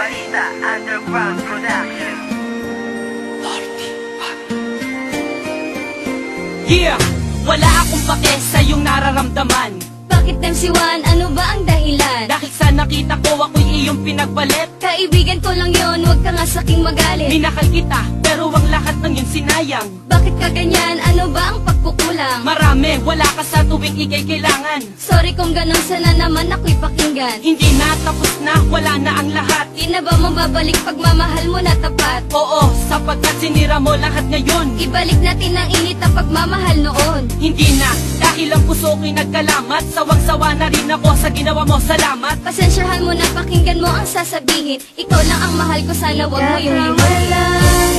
Balita Underground Production. Yeah! Wala akong pake sa iyong nararamdaman. Bakit MC1? Ano ba ang dahilan? Dahil sa nakita ko ako'y iyong pinagbalit. Kaibigan ko lang yon, huwag ka nga saking magalit. Minakal kita, pero ang lahat ng yun sinayang. Bakit ka ganyan? Ano ba ang pagkukulang? Marami, wala ka sa tuwing ikay kailangan. Sorry kung ganun, sana naman ako'y pakinggan. Hindi na, tapos na, wala na ang lahat. Di na ba mababalik pagmamahal mo na tapat? Oo, sapagkat sinira mo lahat ngayon. Ibalik natin ang init na pagmamahal noon. Hindi na, dahil ang puso ko'y nagkalamat. Sawang-sawa na rin ako sa ginawa mo, salamat. Pasensyahan mo na, pakinggan mo ang sasabihin. Ikaw lang ang mahal ko, sana wag mo yung iwanan.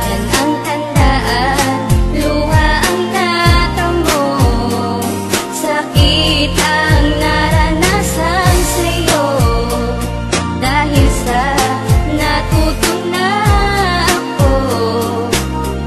Yan ang tandaan, luha ang natamo, sakit ang naranasan sa'yo. Dahil sa natutunan ako,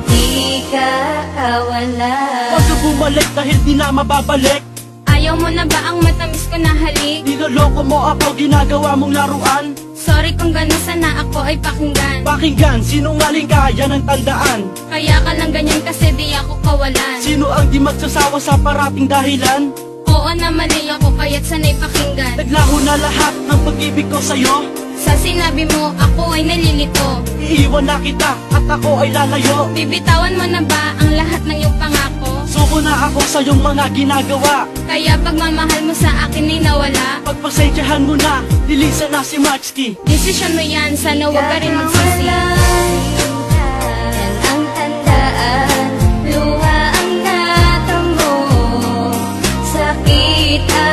di ka kawalan. Huwag ka bumalik dahil di na mababalik. Ayaw mo na ba ang matamis ko na halik? Niloloko mo ako, ginagawa mong laruan. Sorry kung ganun, sana ako ay pakinggan. Pakinggan, sinungaling ka, yan ang tandaan. Kaya ka lang ganyan kasi di ako kawalan. Sino ang di magsasawa sa parating dahilan? Oo na mali ako, kaya't sana'y pakinggan. Naglaho na lahat ng pag-ibig ko sa'yo. Sa sinabi mo, ako ay nalilito. Iiwan na kita at ako ay lalayo. Bibitawan mo na ba ang lahat ng iyong pangako? Suko na ako sa iyong mga ginagawa. Kaya pagmamahal mo sa akin ay nawala. Pagpasensyahan mo na, lilisan na si Maxky. Desisyon mo yan, sana huwag ka rin magsisi. Yan ang tandaan, luha ang natamo, sakit ang